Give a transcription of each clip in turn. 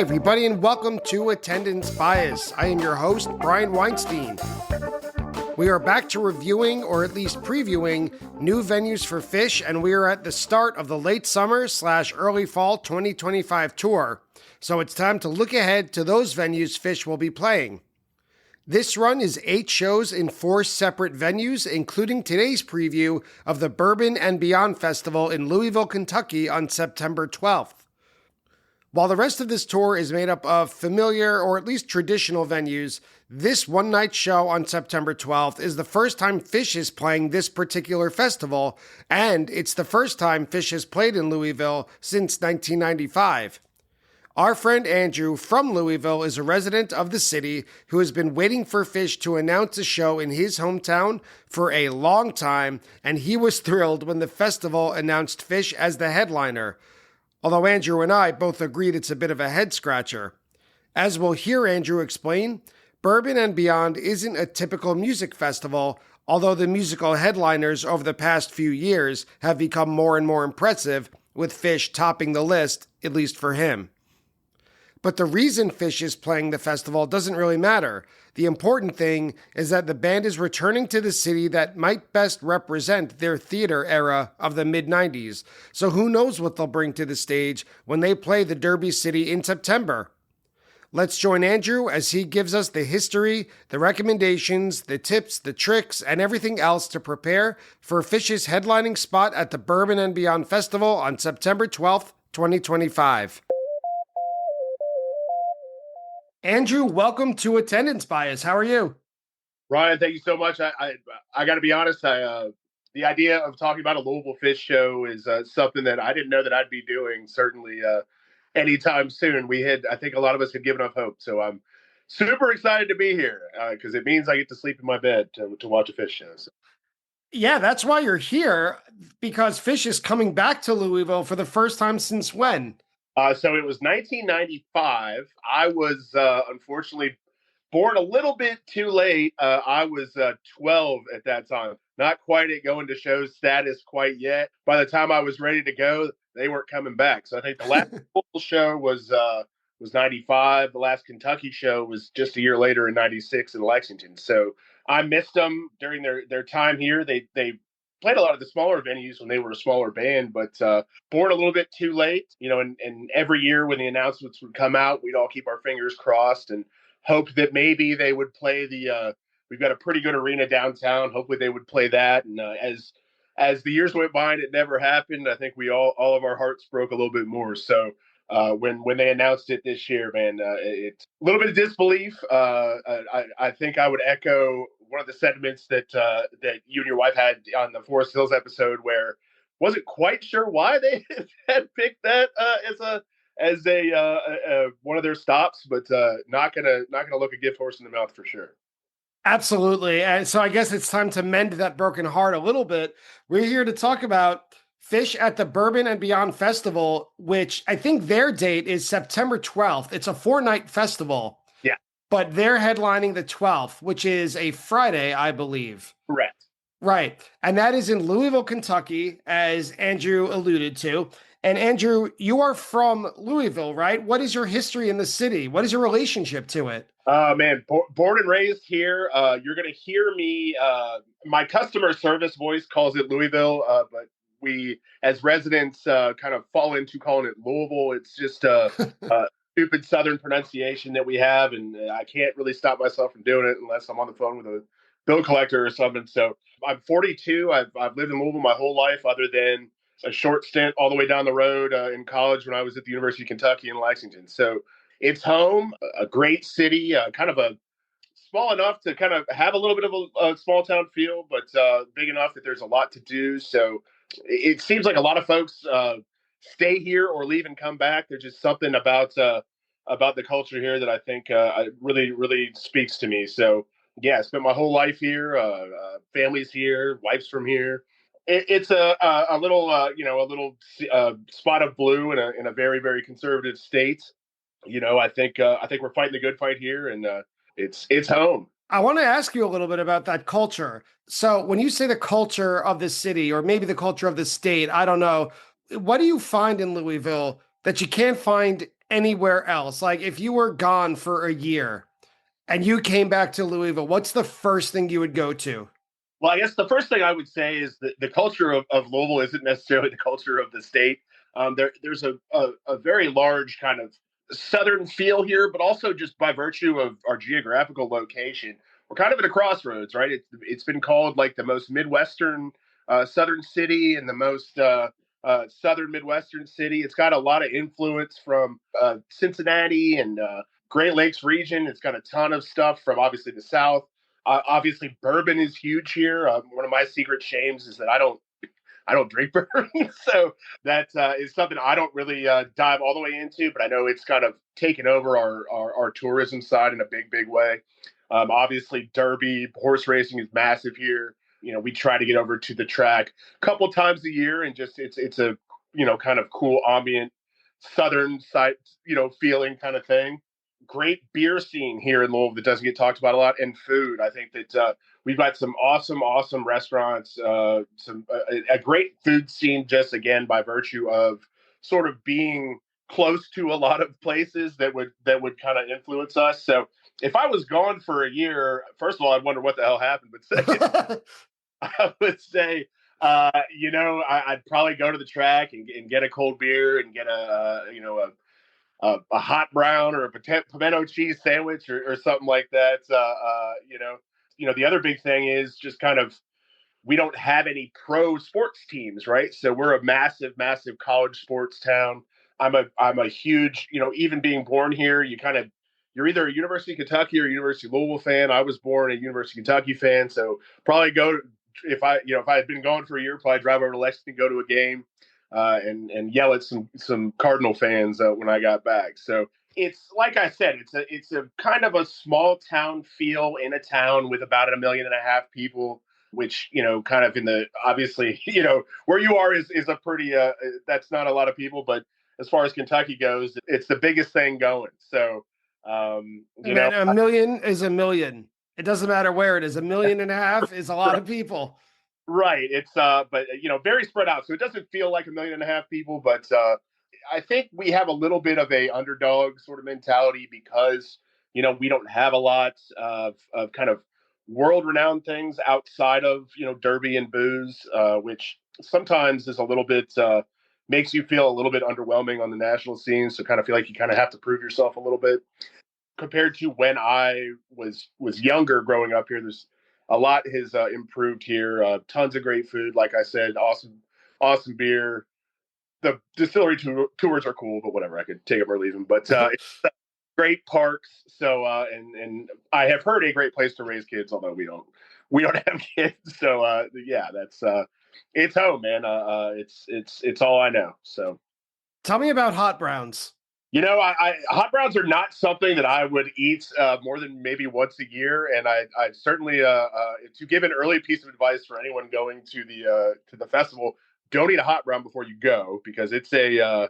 Hi, everybody, and welcome to Attendance Bias. I am your host, Brian Weinstein. We are back to reviewing, or at least previewing, new venues for Phish, and we are at the start of the late summer / early fall 2025 tour. So it's time to look ahead to those venues Phish will be playing. This run is 8 shows in 4 separate venues, including today's preview of the Bourbon and Beyond Festival in Louisville, Kentucky on September 12th. While the rest of this tour is made up of familiar or at least traditional venues, this one-night show on September 12th is the first time Phish is playing this particular festival, and it's the first time Phish has played in Louisville since 1995. Our friend Andrew from Louisville is a resident of the city who has been waiting for Phish to announce a show in his hometown for a long time, and he was thrilled when the festival announced Phish as the headliner. Although Andrew and I both agreed it's a bit of a head-scratcher. As we'll hear Andrew explain, Bourbon and Beyond isn't a typical music festival, although the musical headliners over the past few years have become more and more impressive, with Phish topping the list, at least for him. But the reason Phish is playing the festival doesn't really matter. The important thing is that the band is returning to the city that might best represent their theater era of the mid-90s. So who knows what they'll bring to the stage when they play the Derby City in September. Let's join Andrew as he gives us the history, the recommendations, the tips, the tricks, and everything else to prepare for Phish's headlining spot at the Bourbon and Beyond Festival on September 12th, 2025. Andrew, welcome to Attendance Bias. How are you? Ryan, thank you so much. I got to be honest. The idea of talking about a Louisville Phish show is something that I didn't know that I'd be doing. Certainly, anytime soon. I think a lot of us had given up hope. So I'm super excited to be here because it means I get to sleep in my bed to watch a Phish show. So. Yeah, that's why you're here, because Phish is coming back to Louisville for the first time since when? So it was 1995. I was unfortunately born a little bit too late. I was 12 at that time. Not quite at going to show status quite yet. By the time I was ready to go, they weren't coming back. So I think the last full show was 95. The last Kentucky show was just a year later in 96 in Lexington. So I missed them during their time here. They played a lot of the smaller venues when they were a smaller band, but born a little bit too late, and every year when the announcements would come out, we'd all keep our fingers crossed and hope that maybe they would play we've got a pretty good arena downtown. Hopefully they would play that. And as the years went by and it never happened, I think we all of our hearts broke a little bit more. So when they announced it this year, man, it's a little bit of disbelief. I think I would echo one of the sentiments that you and your wife had on the Forest Hills episode, where wasn't quite sure why they had picked that as one of their stops, but not gonna look a gift horse in the mouth for sure. Absolutely. And so I guess it's time to mend that broken heart a little bit. We're here to talk about Phish at the Bourbon and Beyond Festival, which I think their date is September 12th. It's a 4-night festival. Yeah. But they're headlining the 12th, which is a Friday, I believe. Correct. Right. And that is in Louisville, Kentucky, as Andrew alluded to. And Andrew, you are from Louisville, right? What is your history in the city? What is your relationship to it? Man, born and raised here. You're going to hear me. My customer service voice calls it Louisville, but we, as residents, kind of fall into calling it Louisville. It's just a stupid Southern pronunciation that we have, and I can't really stop myself from doing it unless I'm on the phone with a bill collector or something. So I'm 42. I've lived in Louisville my whole life, other than a short stint all the way down the road in college when I was at the University of Kentucky in Lexington. So it's home, a great city, kind of a small enough to kind of have a little bit of a small town feel, but big enough that there's a lot to do. So it seems like a lot of folks stay here or leave and come back. There's just something about the culture here that I think really, really speaks to me. So yeah, I spent my whole life here. Family's here, wife's from here. It's a little spot of blue in a very, very conservative state. I think we're fighting the good fight here, and it's home. I want to ask you a little bit about that culture. So when you say the culture of the city, or maybe the culture of the state, I don't know, what do you find in Louisville that you can't find anywhere else, like if you were gone for a year and you came back to Louisville, what's the first thing you would go to? Well, I guess the first thing I would say is that the culture of Louisville isn't necessarily the culture of the state. There's a very large kind of southern feel here, but also just by virtue of our geographical location, we're kind of at a crossroads, right? It's been called like the most Midwestern southern city and the most southern Midwestern city. It's got a lot of influence from Cincinnati and Great Lakes region. It's got a ton of stuff from obviously the South. Obviously, bourbon is huge here. One of my secret shames is that I don't drink bourbon, so that is something I don't really dive all the way into. But I know it's kind of taken over our tourism side in a big way. Obviously, Derby horse racing is massive here. You know, we try to get over to the track a couple times a year, and just it's a kind of cool ambient southern side feeling kind of thing. Great beer scene here in Louisville that doesn't get talked about a lot, and food. I think that we've got some awesome restaurants, a great food scene just again by virtue of sort of being close to a lot of places that would kind of influence us. So if I was gone for a year, first of all, I'd wonder what the hell happened. But second, I would say, I'd probably go to the track and get a cold beer and get a hot brown or a pimento cheese sandwich or something like that. The other big thing is just kind of we don't have any pro sports teams, right? So we're a massive college sports town. I'm a huge, even being born here, you're either a University of Kentucky or a University of Louisville fan. I was born a University of Kentucky fan, so probably if I had been gone for a year, probably drive over to Lexington, go to a game, and yell at some Cardinal fans when I got back. So it's like I said, it's a kind of a small town feel in a town with about 1.5 million people, which kind of in the obviously where you are is a pretty that's not a lot of people, but as far as Kentucky goes, it's the biggest thing going. So Man, a million is a million. It doesn't matter where it is. 1.5 million is a lot of people. Right. It's but very spread out. So it doesn't feel like 1.5 million people, but I think we have a little bit of a underdog sort of mentality because we don't have a lot of kind of world renowned things outside of Derby and booze, which sometimes is a little bit makes you feel a little bit underwhelming on the national scene. So kind of feel like you kind of have to prove yourself a little bit compared to when I was younger growing up here. There's a lot has improved here. Tons of great food, like I said, awesome beer. The distillery tours are cool, but whatever, I could take them or leave them. But great parks. So and I have heard a great place to raise kids, although we don't have kids. So yeah, that's it's home, man. It's all I know. So tell me about hot browns. Hot browns are not something that I would eat more than maybe once a year, and I certainly to give an early piece of advice for anyone going to the festival, don't eat a hot brown before you go because it's a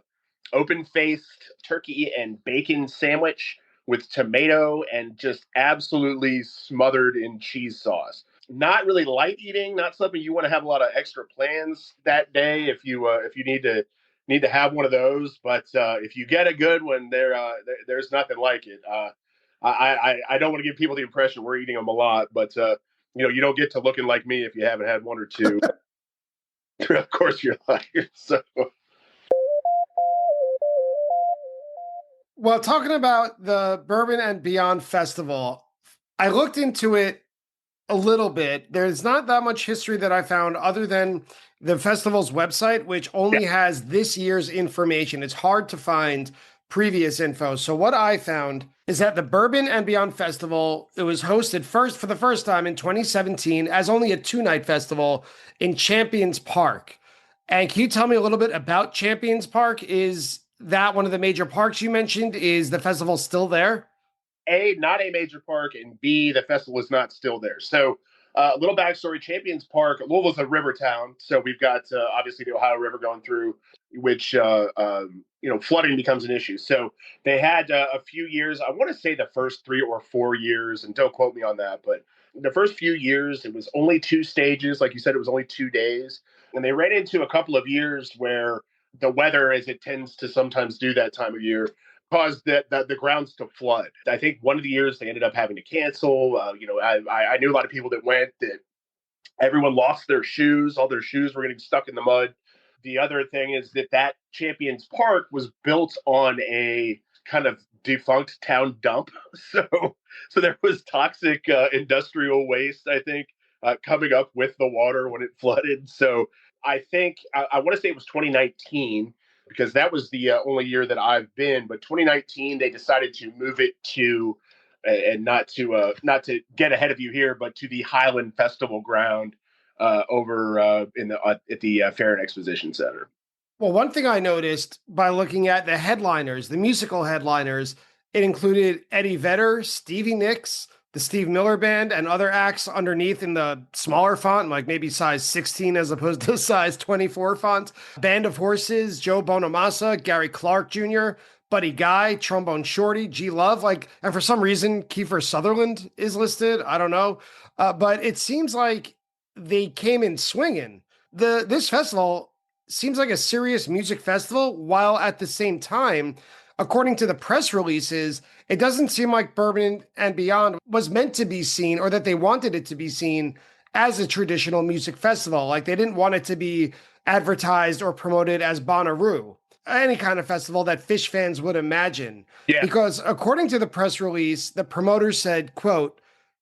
open-faced turkey and bacon sandwich with tomato and just absolutely smothered in cheese sauce. Not really light eating, not something you want to have a lot of extra plans that day if you need to have one of those. But if you get a good one, there's nothing like it. I don't want to give people the impression we're eating them a lot, but you don't get to looking like me if you haven't had one or two. Of course, you're lying. So. Well, talking about the Bourbon and Beyond Festival, I looked into it a little bit. There's not that much history that I found other than the festival's website, which only has this year's information. It's hard to find previous info. So what I found is that the Bourbon and Beyond Festival, it was hosted for the first time in 2017 as only a 2-night festival in Champions Park. And can you tell me a little bit about Champions Park? Is that one of the major parks you mentioned? Is the festival still there? A, not a major park, and B, the festival is not still there. So a little backstory, Champions Park, Louisville's a river town. So we've got obviously the Ohio River going through, which, flooding becomes an issue. So they had a few years, I want to say the first 3 or 4 years, and don't quote me on that, but the first few years, it was only 2 stages. Like you said, it was only 2 days. And they ran into a couple of years where the weather, as it tends to sometimes do that time of year, caused the grounds to flood. I think one of the years they ended up having to cancel. I knew a lot of people that went that everyone lost their shoes. All their shoes were getting stuck in the mud. The other thing is that Champions Park was built on a kind of defunct town dump. So there was toxic industrial waste, I think, coming up with the water when it flooded. So I think I want to say it was 2019 because that was the only year that I've been. But 2019, they decided to move it to, and not to get ahead of you here, but to the Highland Festival ground over at the Fair and Exposition Center. Well, one thing I noticed by looking at the headliners, the musical headliners, it included Eddie Vedder, Stevie Nicks, the Steve Miller Band, and other acts underneath in the smaller font, like maybe size 16 as opposed to size 24 font. Band of Horses, Joe Bonamassa, Gary Clark Jr., Buddy Guy, Trombone Shorty, G Love, and for some reason, Kiefer Sutherland is listed. I don't know. But it seems like they came in swinging. This festival seems like a serious music festival, while at the same time, according to the press releases, it doesn't seem like Bourbon and Beyond was meant to be seen or that they wanted it to be seen as a traditional music festival. Like they didn't want it to be advertised or promoted as Bonnaroo, any kind of festival that Phish fans would imagine. Yeah. Because according to the press release, the promoters said, quote,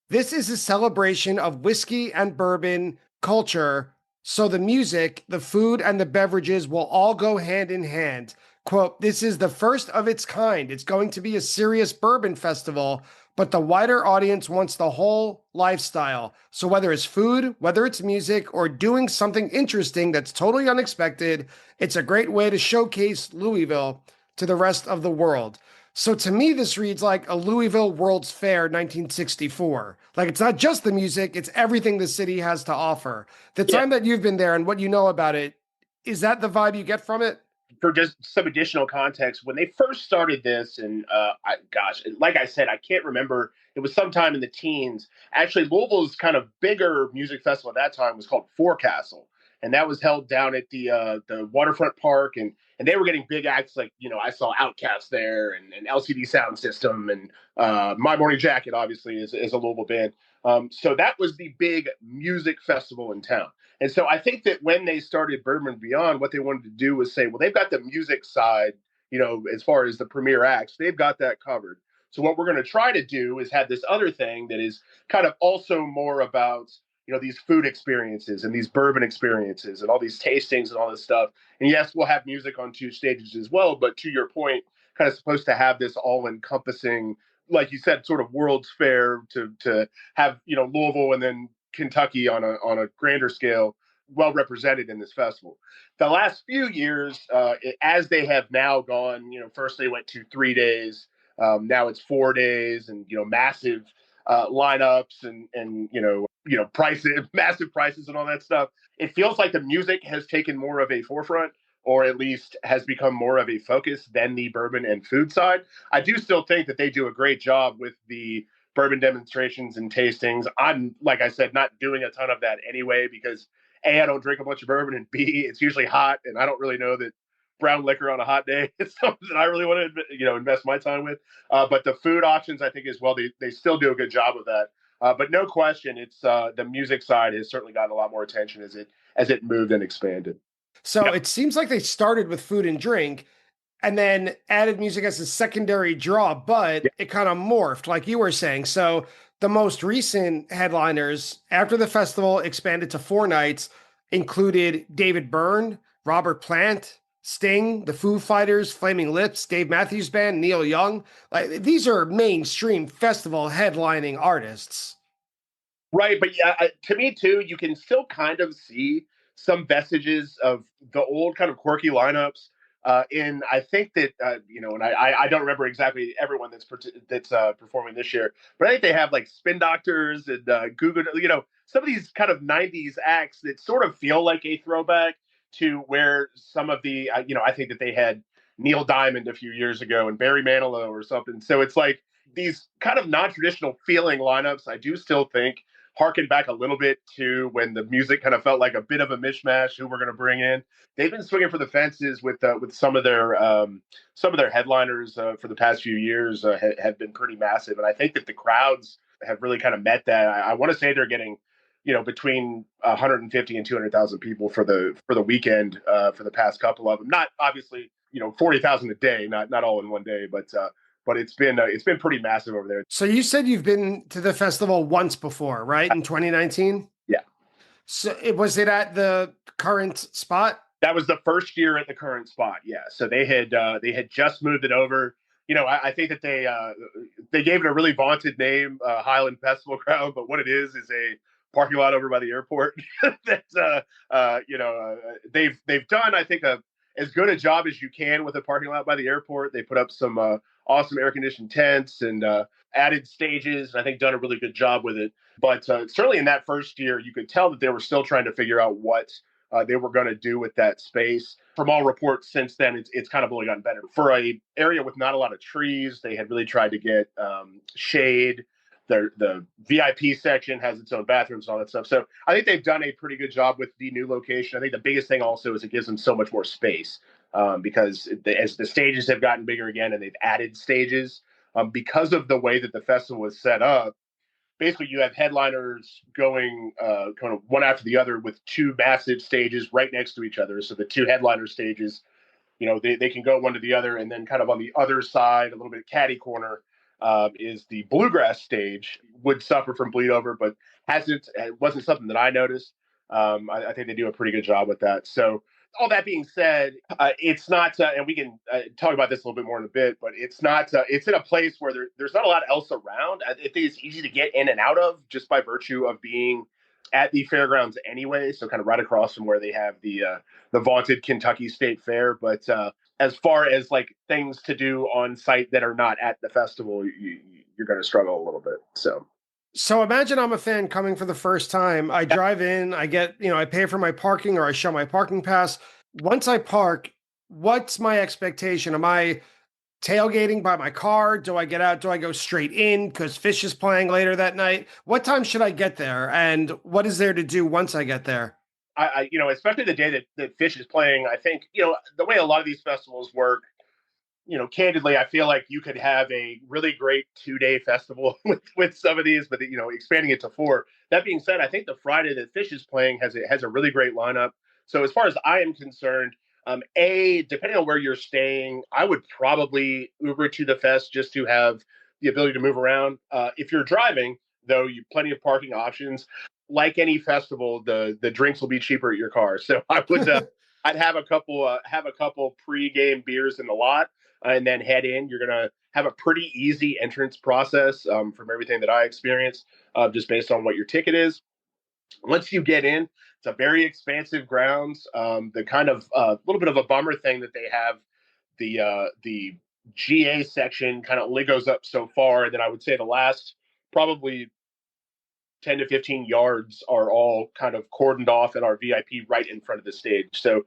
"This is a celebration of whiskey and bourbon culture. So the music, the food, and the beverages will all go hand in hand. Quote, this is the first of its kind. It's going to be a serious bourbon festival, but the wider audience wants the whole lifestyle. So whether it's food, whether it's music, or doing something interesting that's totally unexpected, it's a great way to showcase Louisville to the rest of the world." So to me, this reads like a Louisville World's Fair 1964. Like it's not just the music, it's everything the city has to offer. The time that you've been there and what you know about it, is that the vibe you get from it? For just some additional context, when they first started this, and like I said, I can't remember. It was sometime in the teens. Actually, Louisville's kind of bigger music festival at that time was called Forecastle, and that was held down at the waterfront park, and they were getting big acts like I saw Outkast there, and LCD Sound System, and My Morning Jacket obviously is a Louisville band. So that was the big music festival in town. And so I think that when they started Bourbon and Beyond, what they wanted to do was say, well, they've got the music side, as far as the premier acts, they've got that covered. So what we're going to try to do is have this other thing that is kind of also more about, these food experiences and these bourbon experiences and all these tastings and all this stuff. And yes, we'll have music on two stages as well. But to your point, kind of supposed to have this all encompassing, like you said, sort of World's Fair to have, Louisville and then Kentucky on a grander scale, well represented in this festival. The last few years, as they have now gone, first they went to 3 days, now it's 4 days, and massive lineups and prices, massive prices, and all that stuff. It feels like the music has taken more of a forefront, or at least has become more of a focus than the bourbon and food side. I do still think that they do a great job with the bourbon demonstrations and tastings. I'm, like I said, not doing a ton of that anyway because A, I don't drink a bunch of bourbon, and B, it's usually hot, and I don't really know that brown liquor on a hot day is something that I really want to invest my time with. But the food options, I think, as well, they still do a good job of that. But no question, it's the music side has certainly gotten a lot more attention as it moved and expanded. So It seems like they started with food and drink and then added music as a secondary draw, but it kind of morphed, like you were saying. So the most recent headliners after the festival expanded to 4 nights included David Byrne, Robert Plant, Sting, the Foo Fighters, Flaming Lips, Dave Matthews Band, Neil Young. Like these are mainstream festival headlining artists. Right, but yeah, to me too, you can still kind of see some vestiges of the old kind of quirky lineups. I think that and I don't remember exactly everyone that's performing this year, but I think they have like Spin Doctors and Google, some of these kind of '90s acts that sort of feel like a throwback to where some of the I think that they had Neil Diamond a few years ago and Barry Manilow or something. So it's like these kind of non-traditional feeling lineups. I do still think harken back a little bit to when the music kind of felt like a bit of a mishmash, who we're going to bring in. They've been swinging for the fences with some of their headliners for the past few years have been pretty massive, and I think that the crowds have really kind of met that. I want to say they're getting, between 150 and 200,000 people for the weekend for the past couple of them. Not obviously, 40,000 a day, not all in one day, but it's been pretty massive over there. So you said you've been to the festival once before, right? In 2019? Yeah. So was it at the current spot? That was the first year at the current spot. Yeah. So they had just moved it over. I think that they gave it a really vaunted name, Highland Festival Ground, but what it is a parking lot over by the airport. They've done, I think, as good a job as you can with a parking lot by the airport. They put up some awesome air conditioned tents and added stages, and I think done a really good job with it. But certainly in that first year, you could tell that they were still trying to figure out what they were going to do with that space. From all reports since then, it's kind of only gotten better. For a area with not a lot of trees, they had really tried to get shade. The VIP section has its own bathrooms and all that stuff. So I think they've done a pretty good job with the new location. I think the biggest thing also is it gives them so much more space because as the stages have gotten bigger again and they've added stages, because of the way that the festival is set up, basically you have headliners going kind of one after the other with two massive stages right next to each other. So the two headliner stages, they can go one to the other, and then kind of on the other side, a little bit catty corner, is the bluegrass stage. Would suffer from bleed over, but it wasn't something that I noticed. I think they do a pretty good job with that. So all that being said, it's not, and we can talk about this a little bit more in a bit, but it's not, it's in a place where there's not a lot else around. I think it's easy to get in and out of just by virtue of being at the fairgrounds anyway. So kind of right across from where they have the vaunted Kentucky State Fair. But as far as like things to do on site that are not at the festival, you're going to struggle a little bit. So imagine I'm a fan coming for the first time. I drive in, I get, I pay for my parking or I show my parking pass. Once I park, what's my expectation? Am I tailgating by my car? Do I get out? Do I go straight in because Phish is playing later that night? What time should I get there? And what is there to do once I get there? Especially the day that Phish is playing, I think, the way a lot of these festivals work, candidly, I feel like you could have a really great 2-day festival with some of these, but expanding it to 4. That being said, I think the Friday that Phish is playing has a really great lineup. So as far as I am concerned, depending on where you're staying, I would probably Uber to the fest just to have the ability to move around. If you're driving, though, you plenty of parking options. Like any festival, the drinks will be cheaper at your car. So I would I'd have a couple pre-game beers in the lot. And then head in. You're going to have a pretty easy entrance process from everything that I experienced, just based on what your ticket is. Once you get in, it's a very expansive grounds. The kind of little bit of a bummer thing that they have, the GA section kind of only goes up so far. And then I would say the last probably 10 to 15 yards are all kind of cordoned off and are VIP right in front of the stage. So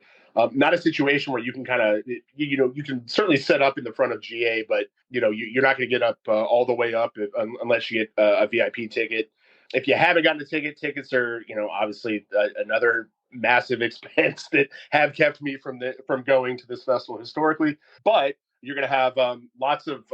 not a situation where you can kind of, you can certainly set up in the front of GA, but, you're not going to get up all the way up unless you get a VIP ticket. If you haven't gotten a ticket, tickets are, obviously another massive expense that have kept me from going to this festival historically. But you're going to have lots of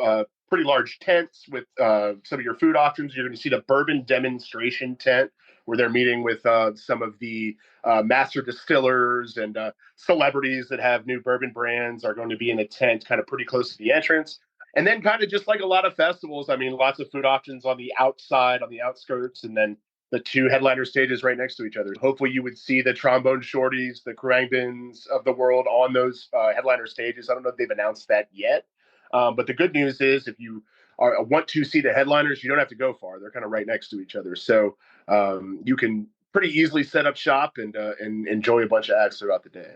pretty large tents with some of your food options. You're going to see the bourbon demonstration tent where they're meeting with some of the master distillers and celebrities that have new bourbon brands are going to be in a tent kind of pretty close to the entrance. And then kind of just like a lot of festivals, I mean, lots of food options on the outside, on the outskirts, and then the two headliner stages right next to each other. Hopefully you would see the trombone shorties, the Khruangbins of the world on those headliner stages. I don't know if they've announced that yet. But the good news is if you want to see the headliners, you don't have to go far. They're kind of right next to each other. So you can pretty easily set up shop and enjoy a bunch of acts throughout the day.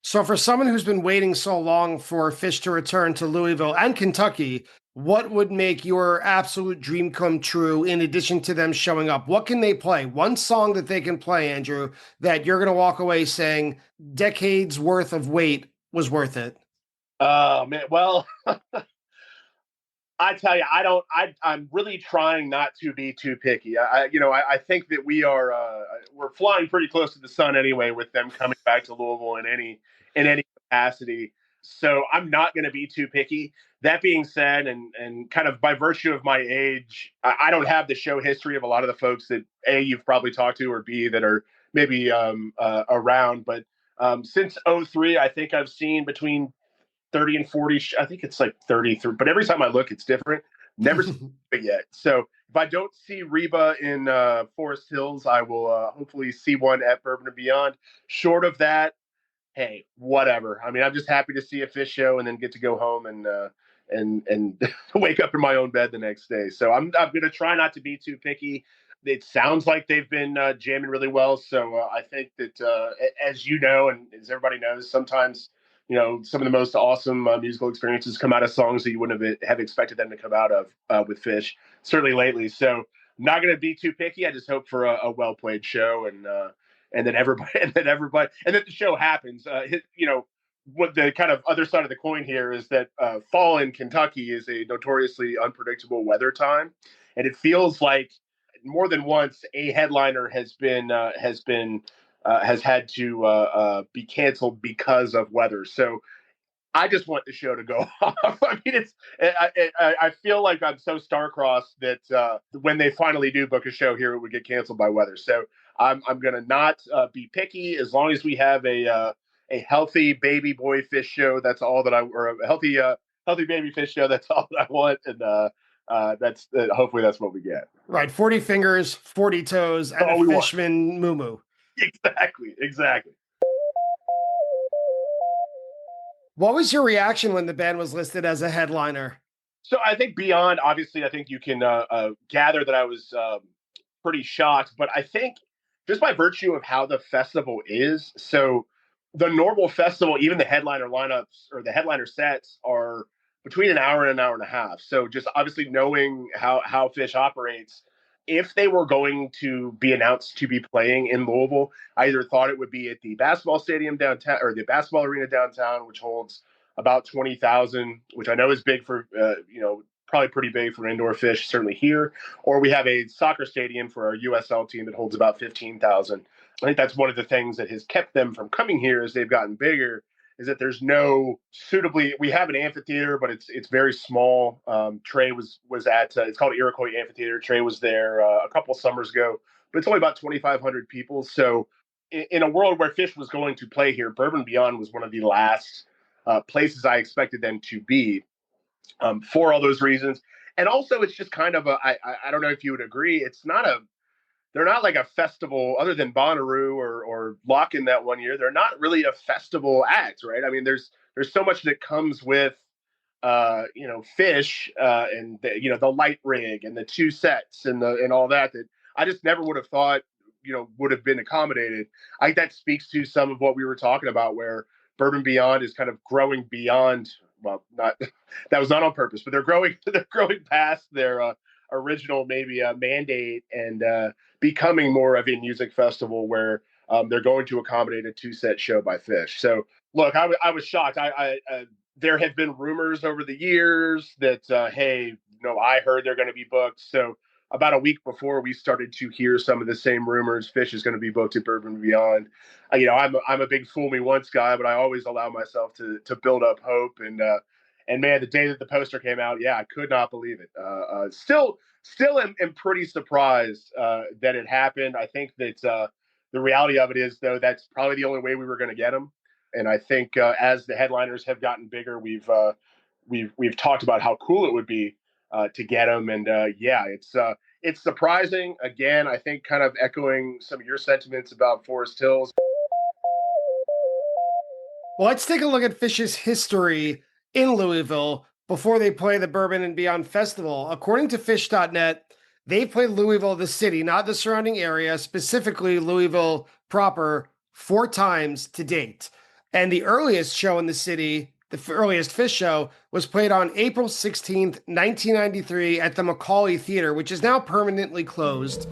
So for someone who's been waiting so long for Phish to return to Louisville and Kentucky, what would make your absolute dream come true in addition to them showing up? What can they play? One song that they can play, Andrew, that you're going to walk away saying decades worth of wait was worth it. Oh, man. Well, I tell you, I don't. I'm really trying not to be too picky. I think that we're flying pretty close to the sun anyway with them coming back to Louisville in any capacity. So I'm not going to be too picky. That being said, and kind of by virtue of my age, I don't have the show history of a lot of the folks that you've probably talked to, or B that are maybe around. But since '03, I think I've seen between 30 and 40. I think it's like 33, but every time I look, it's different. Never seen it yet. So if I don't see Reba in Forest Hills, I will hopefully see one at Bourbon and Beyond. Short of that, hey, whatever. I mean, I'm just happy to see a Phish show and then get to go home and wake up in my own bed the next day. So I'm going to try not to be too picky. It sounds like they've been jamming really well. So I think that, as you know, and as everybody knows, sometimes some of the most awesome musical experiences come out of songs that you wouldn't have expected them to come out of with Phish, certainly lately. So I'm not going to be too picky. I just hope for a well played show, and then everybody, and then the show happens. What the kind of other side of the coin here is that fall in Kentucky is a notoriously unpredictable weather time, and it feels like more than once a headliner has had to be canceled because of weather. So I just want the show to go off. I mean, I feel like I'm so star-crossed that when they finally do book a show here, it would get canceled by weather. So I'm going to not be picky as long as we have a healthy baby boy Phish show. That's all that or a healthy baby Phish show. That's all that I want. And that's hopefully that's what we get. Right. 40 fingers, 40 toes, and a Fishman moo-moo. Exactly. What was your reaction when the band was listed as a headliner? So I think Beyond, obviously, I think you can gather that I was pretty shocked, but I think just by virtue of how the festival is, so the normal festival, even the headliner lineups or the headliner sets are between an hour and an hour and a half. So just obviously knowing how Phish operates, if they were going to be announced to be playing in Louisville, I either thought it would be at the basketball stadium downtown or the basketball arena downtown, which holds about 20,000, which I know is big for, probably pretty big for indoor Phish, certainly here. Or we have a soccer stadium for our USL team that holds about 15,000. I think that's one of the things that has kept them from coming here as they've gotten bigger, is that there's no we have an amphitheater, but it's very small. Trey was at, it's called Iroquois Amphitheater. Trey was there a couple summers ago, but it's only about 2,500 people. So in a world where Phish was going to play here, Bourbon Beyond was one of the last places I expected them to be for all those reasons. And also it's just kind of I don't know if you would agree. They're not like a festival other than Bonnaroo or Lock-In that one year. They're not really a festival act, right? I mean, there's so much that comes with, Phish and the light rig and the two sets and all that I just never would have thought, would have been accommodated. I think that speaks to some of what we were talking about, where Bourbon Beyond is kind of growing beyond. Well, that was not on purpose, but they're growing past their original maybe mandate and becoming more of a music festival where they're going to accommodate a 2-set show by Phish. So look, I was shocked. There have been rumors over the years that, I heard they're going to be booked. So about a week before we started to hear some of the same rumors, Phish is going to be booked at Bourbon and Beyond. I'm a big fool me once guy, but I always allow myself to build up hope. And man, the day that the poster came out, I could not believe it. Still am pretty surprised that it happened. I think that the reality of it is, though, that's probably the only way we were going to get them. And I think as the headliners have gotten bigger, we've talked about how cool it would be to get them. And it's surprising. Again, I think kind of echoing some of your sentiments about Forest Hills. Well, let's take a look at Phish's history in Louisville before they play the Bourbon and Beyond Festival. According to Phish.net, they played Louisville, the city, not the surrounding area, specifically Louisville proper, 4 times to date. And the earliest show in the city, the earliest Phish show, was played on April 16th, 1993 at the Macaulay Theater, which is now permanently closed.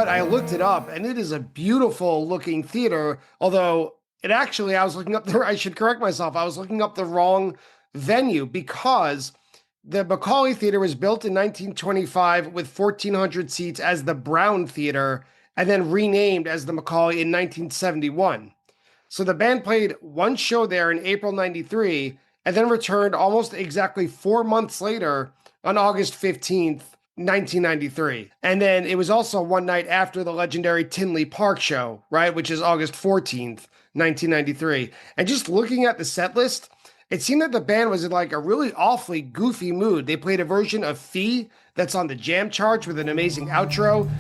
what? I looked it up, and it is a beautiful looking theater. Although it actually, I was looking up there. I should correct myself. I was looking up the wrong venue because the Macaulay Theater was built in 1925 with 1,400 seats as the Brown Theater, and then renamed as the Macaulay in 1971. So the band played one show there in April '93, and then returned almost exactly 4 months later on August 15th, 1993. And then it was also one night after the legendary Tinley Park show, right, which is August 14th, 1993. And just looking at the set list, it seemed that the band was in like a really awfully goofy mood. They played a version of Fee that's on the jam charts with an amazing outro.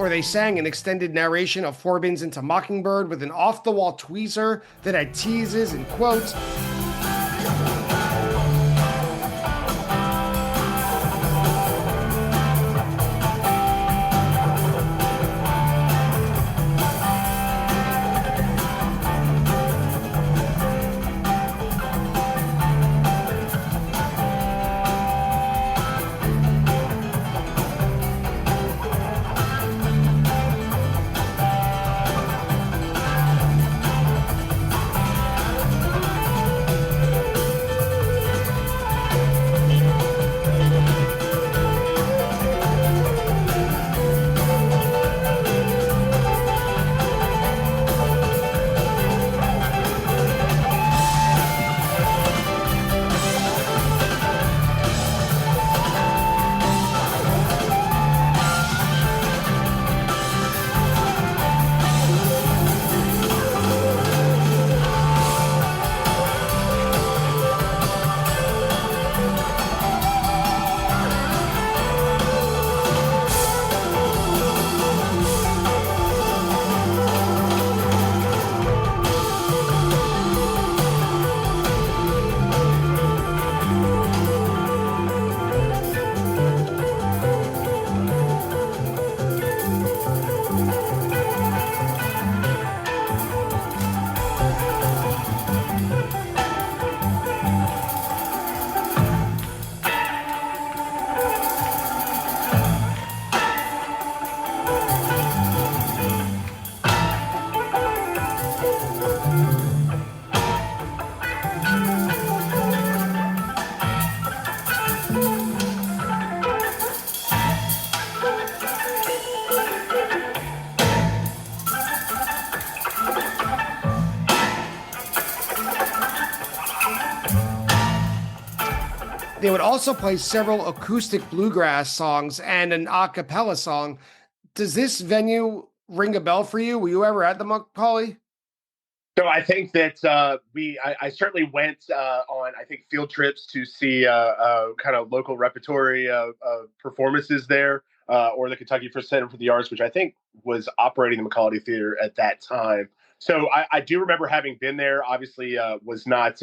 They sang an extended narration of Forbin's Into Mockingbird with an off-the-wall tweezer that had teases and quotes. They would also play several acoustic bluegrass songs and an a cappella song. Does this venue ring a bell for you? Were you ever at the Macaulay? So I think that I certainly went on, I think, field trips to see kind of local repertory performances there, or the Kentucky Center for the Arts, which I think was operating the Macaulay Theater at that time. So I do remember having been there. Obviously, was not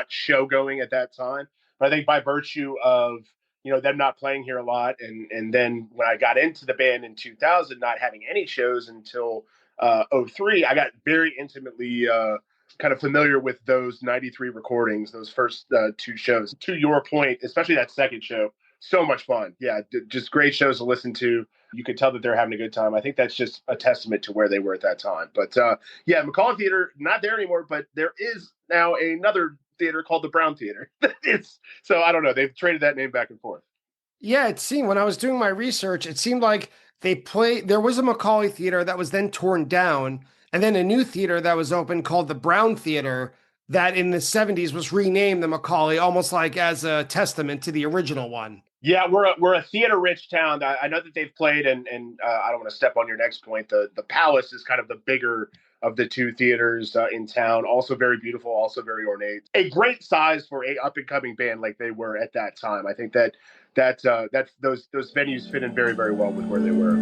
show going at that time, but I think by virtue of them not playing here a lot, and then when I got into the band in 2000, not having any shows until '03, I got very intimately kind of familiar with those '93 recordings, those first two shows. To your point, especially that second show, so much fun. Yeah, just great shows to listen to. You could tell that they're having a good time. I think that's just a testament to where they were at that time. But yeah, Macaulay Theater, not there anymore, but there is now another theater called the Brown Theater. So I don't know. They've traded that name back and forth. Yeah, it seemed when I was doing my research, it seemed like there was a Macaulay Theater that was then torn down, and then a new theater that was open called the Brown Theater that in the 70s was renamed the Macaulay, almost like as a testament to the original one. Yeah, we're a theater rich town. I know that they've played, and I don't want to step on your next point. The Palace is kind of the bigger of the two theaters in town. Also very beautiful, also very ornate. A great size for a up and coming band like they were at that time. I think that those venues fit in very, very well with where they were.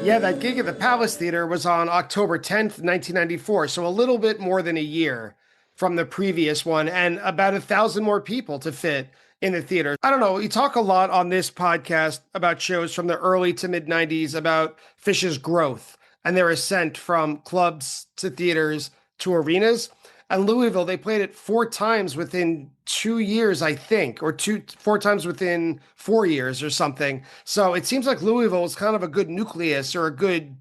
Yeah, that gig at the Palace Theater was on October 10th, 1994, so a little bit more than a year from the previous one, and about 1,000 more people to fit in the theater. I don't know, we talk a lot on this podcast about shows from the early to mid 90s about Phish's growth and their ascent from clubs to theaters to arenas. And Louisville, they played it 4 times within 2 years, I think, or 4 times within 4 years or something. So it seems like Louisville is kind of a good nucleus or a good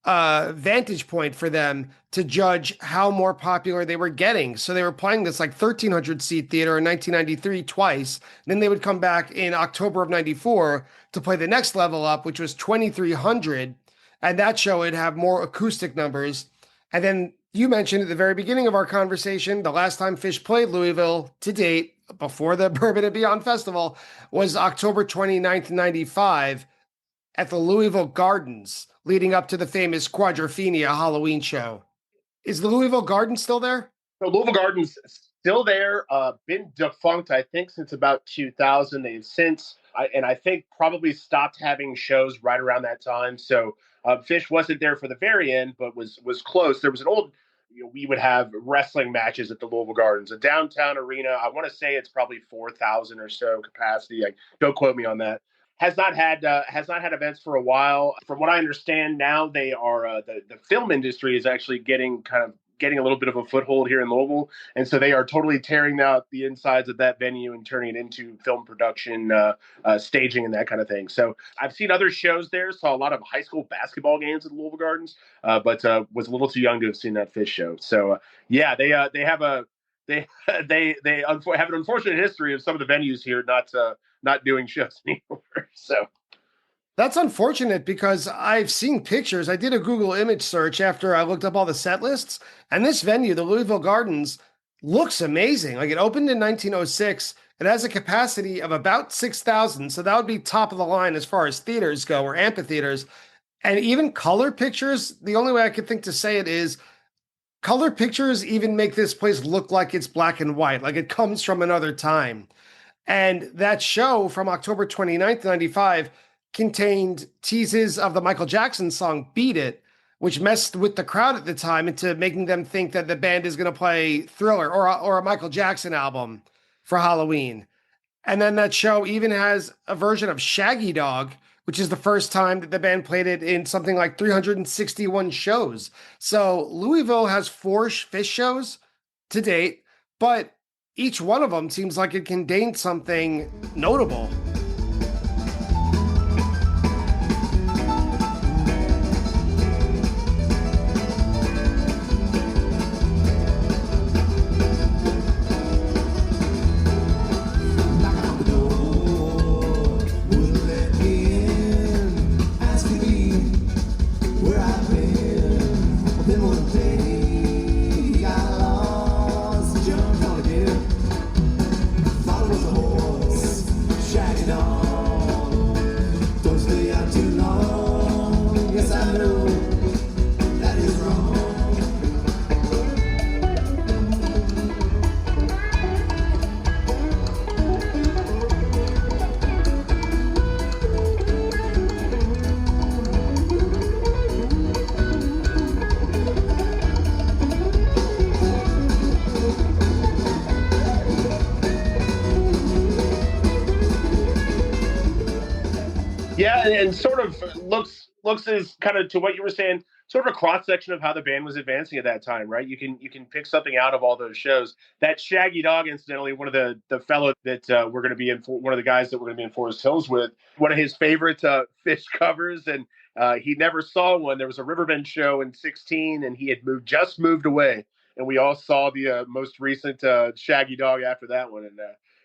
vantage point for them to judge how more popular they were getting. So they were playing this like 1,300 seat theater in 1993 twice. Then they would come back in October of 94 to play the next level up, which was 2,300. And that show would have more acoustic numbers. And then you mentioned at the very beginning of our conversation, the last time Phish played Louisville to date, before the Bourbon and Beyond Festival, was October 29th, 95 at the Louisville Gardens, leading up to the famous Quadrophenia Halloween show. Is the Louisville Garden still there? So Louisville Gardens still there, been defunct, I think, since about 2000. They've since, I think, probably stopped having shows right around that time. So Phish wasn't there for the very end, but was close. There was an old, we would have wrestling matches at the Louisville Gardens, a downtown arena. I want to say it's probably 4,000 or so capacity. Don't quote me on that. Has not had events for a while. From what I understand now, they are the film industry is actually getting a little bit of a foothold here in Louisville, and so they are totally tearing out the insides of that venue and turning it into film production, staging, and that kind of thing. So I've seen other shows there. Saw a lot of high school basketball games at the Louisville Gardens, but was a little too young to have seen that Phish show. So yeah, they have they have an unfortunate history of some of the venues here not doing shows anymore. So. That's unfortunate because I've seen pictures. I did a Google image search after I looked up all the set lists, and this venue, the Louisville Gardens, looks amazing. Like, it opened in 1906. It has a capacity of about 6,000, so that would be top of the line as far as theaters go, or amphitheaters. And even color pictures, the only way I could think to say it is color pictures even make this place look like it's black and white, like it comes from another time. And that show from October 29th, 95 contained teases of the Michael Jackson song Beat It, which messed with the crowd at the time into making them think that the band is going to play Thriller or a Michael Jackson album for Halloween. And then that show even has a version of Shaggy Dog, which is the first time that the band played it in something like 361 shows. So Louisville has four Phish shows to date, but each one of them seems like it contained something notable. Yeah, and sort of looks as kind of to what you were saying, sort of a cross section of how the band was advancing at that time, right? You can pick something out of all those shows. That Shaggy Dog, incidentally, one of the fellow that we're going to be in, one of the guys that we're going to be in Forest Hills with, one of his favorite Phish covers, and he never saw one. There was a Riverbend show in '16, and he had just moved away, and we all saw the most recent Shaggy Dog after that one, and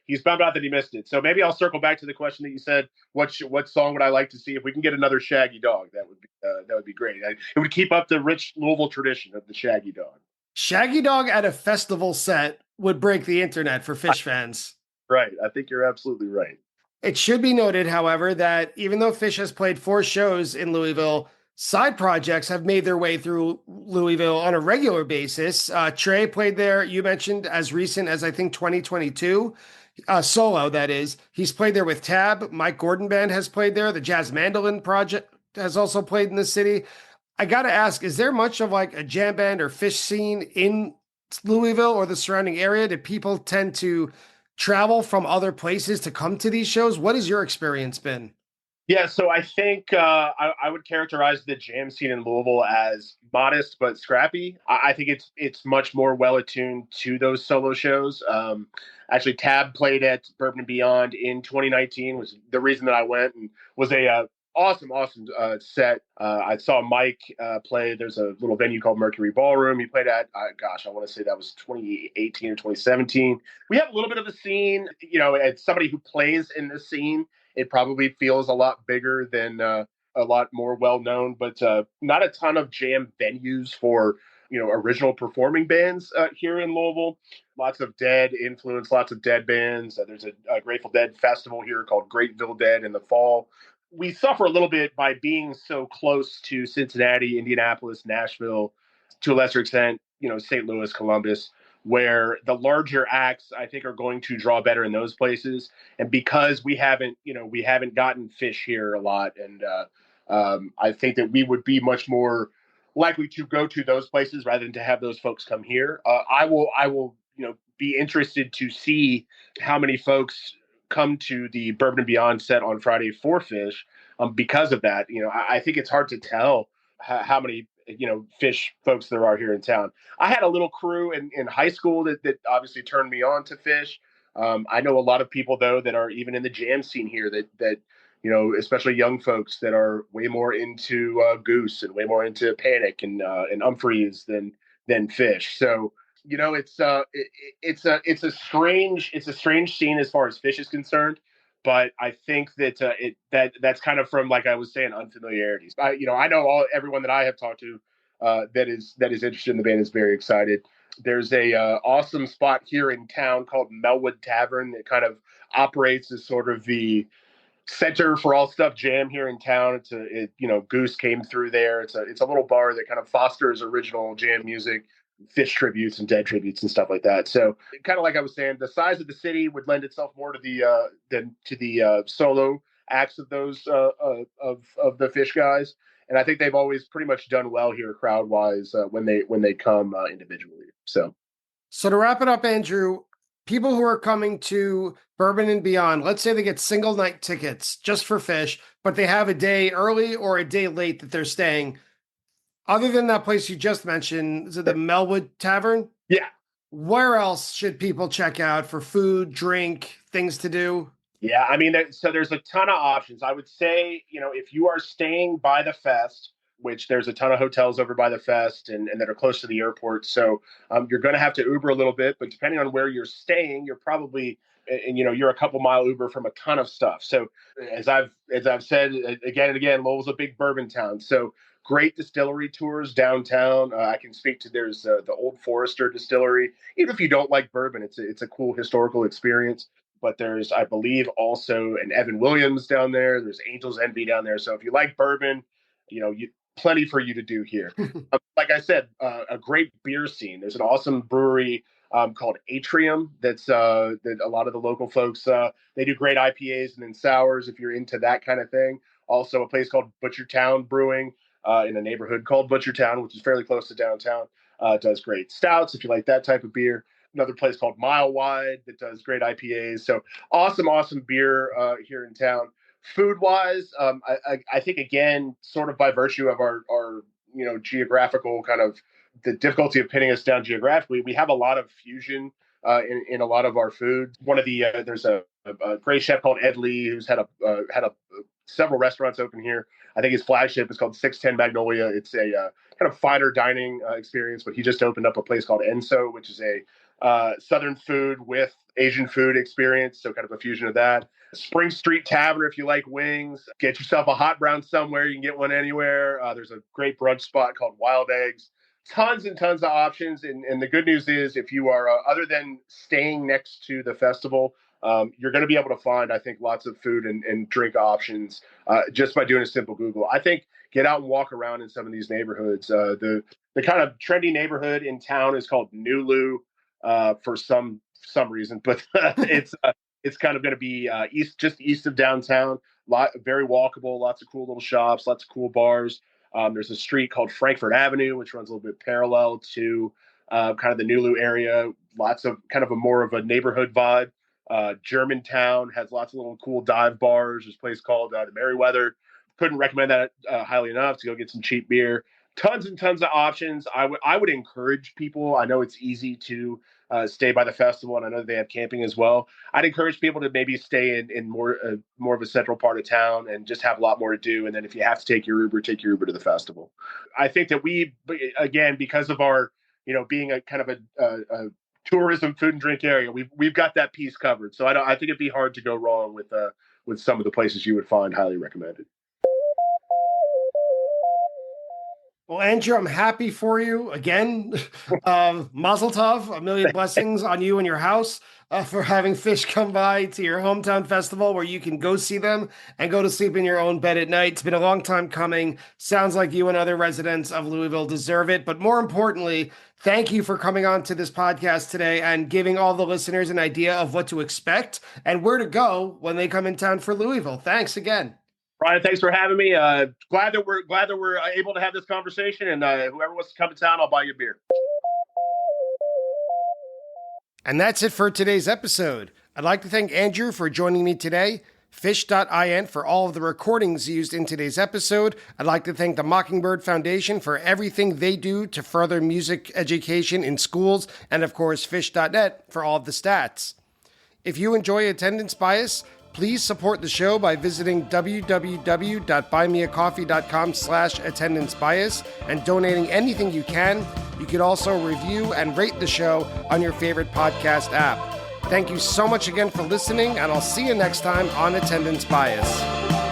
he's bummed out that he missed it. So maybe I'll circle back to the question that you said. What song would I like to see? If we can get another Shaggy Dog, that would be great. It would keep up the rich Louisville tradition of the Shaggy Dog. Shaggy Dog at a festival set would break the internet for Phish fans. Right. I think you're absolutely right. It should be noted, however, that even though Phish has played four shows in Louisville, side projects have made their way through Louisville on a regular basis. Trey played there, you mentioned, as recent as I think 2022. Solo, that is. He's played there with Tab. Mike Gordon Band has played there. The Jazz Mandolin Project has also played in the city. I got to ask, is there much of like a jam band or Phish scene in Louisville or the surrounding area? Do people tend to travel from other places to come to these shows? What has your experience been? Yeah, so I think I would characterize the jam scene in Louisville as modest but scrappy. I think it's much more well attuned to those solo shows. Actually, Tab played at Bourbon and Beyond in 2019. Was the reason that I went, and was a awesome set. I saw Mike play. There's a little venue called Mercury Ballroom. He played at, gosh, I want to say that was 2018 or 2017. We have a little bit of a scene, as somebody who plays in this scene, it probably feels a lot bigger than a lot more well known, but not a ton of jam venues for original performing bands here in Louisville. Lots of Dead influence, lots of Dead bands. There's a Grateful Dead festival here called Greatville Dead in the fall. We suffer a little bit by being so close to Cincinnati, Indianapolis, Nashville, to a lesser extent, St. Louis, Columbus, where the larger acts I think are going to draw better in those places. And because we haven't gotten Phish here a lot, and I think that we would be much more likely to go to those places rather than to have those folks come here. I will be interested to see how many folks come to the Bourbon and Beyond set on Friday for Phish. Because of that, I think it's hard to tell how many Phish folks there are here in town. I had a little crew in high school that obviously turned me on to Phish. I know a lot of people though that are even in the jam scene here that especially young folks that are way more into Goose and way more into Panic and Umphreys than Phish. So it's a strange scene as far as Phish is concerned. But I think that that's kind of from, like I was saying, unfamiliarities. I know everyone that I have talked to that is interested in the band is very excited. There's a awesome spot here in town called Melwood Tavern that kind of operates as sort of the center for all stuff jam here in town. Goose came through there. It's a little bar that kind of fosters original jam music, Phish tributes and Dead tributes and stuff like that. So kind of like I was saying, the size of the city would lend itself more to the solo acts of those of the Phish guys. And I think they've always pretty much done well here crowd wise when they come individually. So So to wrap it up, Andrew, people who are coming to Bourbon and Beyond, let's say they get single night tickets just for Phish, but they have a day early or a day late that they're staying. Other than that place you just mentioned, is it the Melwood Tavern? Yeah. Where else should people check out for food, drink, things to do? Yeah, I mean, so there's a ton of options. I would say, if you are staying by the fest, which there's a ton of hotels over by the fest and that are close to the airport. So you're going to have to Uber a little bit, but depending on where you're staying, you're probably, and you're a couple mile Uber from a ton of stuff. So as I've said again and again, Lowell's a big bourbon town. So great distillery tours downtown. I can speak to there's the Old Forester Distillery. Even if you don't like bourbon, it's a cool historical experience. But there's, I believe, also an Evan Williams down there. There's Angel's Envy down there. So if you like bourbon, plenty for you to do here. Like I said, a great beer scene. There's an awesome brewery called Atrium that a lot of the local folks, they do great IPAs and then sours if you're into that kind of thing. Also a place called Butchertown Brewing in a neighborhood called Butchertown, which is fairly close to downtown. Does great stouts if you like that type of beer. Another place called Mile Wide that does great IPAs. So awesome beer here in town. Food wise, I think, again, sort of by virtue of our geographical kind of the difficulty of pinning us down geographically, we have a lot of fusion in a lot of our food. One of the there's a great chef called Ed Lee who's had several restaurants open here. I think his flagship is called 610 Magnolia. It's a kind of finer dining experience, but he just opened up a place called Enso, which is a Southern food with Asian food experience. So kind of a fusion of that. Spring Street Tavern, if you like wings, get yourself a hot brown somewhere. You can get one anywhere. There's a great brunch spot called Wild Eggs. Tons and tons of options. And the good news is if you are, other than staying next to the festival, you're going to be able to find, I think, lots of food and drink options just by doing a simple Google. I think get out and walk around in some of these neighborhoods. The kind of trendy neighborhood in town is called Nulu for some reason, but it's kind of going to be east of downtown. Very walkable, lots of cool little shops, lots of cool bars. There's a street called Frankfurt Avenue, which runs a little bit parallel to kind of the Nulu area. Lots of kind of more of a neighborhood vibe. Germantown has lots of little cool dive bars. There's a place called the Merriweather. Couldn't recommend that highly enough to go get some cheap beer. Tons and tons of options. I would encourage people. I know it's easy to stay by the festival, and I know they have camping as well. I'd encourage people to maybe stay in more of a central part of town and just have a lot more to do. And then if you have to take your Uber to the festival. I think that we, again, because of our, being a kind of a tourism, food and drink area, we've got that piece covered. So I think it'd be hard to go wrong with some of the places you would find highly recommended. Well, Andrew, I'm happy for you again. Mazel tov, a million blessings on you and your house for having Phish come by to your hometown festival where you can go see them and go to sleep in your own bed at night. It's been a long time coming. Sounds like you and other residents of Louisville deserve it. But more importantly, thank you for coming on to this podcast today and giving all the listeners an idea of what to expect and where to go when they come in town for Louisville. Thanks again. Brian, thanks for having me. Glad that we're able to have this conversation. And whoever wants to come to town, I'll buy you a beer. And that's it for today's episode. I'd like to thank Andrew for joining me today, Phish.in for all of the recordings used in today's episode. I'd like to thank the Mockingbird Foundation for everything they do to further music education in schools, and of course, Phish.net for all of the stats. If you enjoy Attendance Bias, please support the show by visiting www.buymeacoffee.com/attendancebias and donating anything you can. You could also review and rate the show on your favorite podcast app. Thank you so much again for listening, and I'll see you next time on Attendance Bias.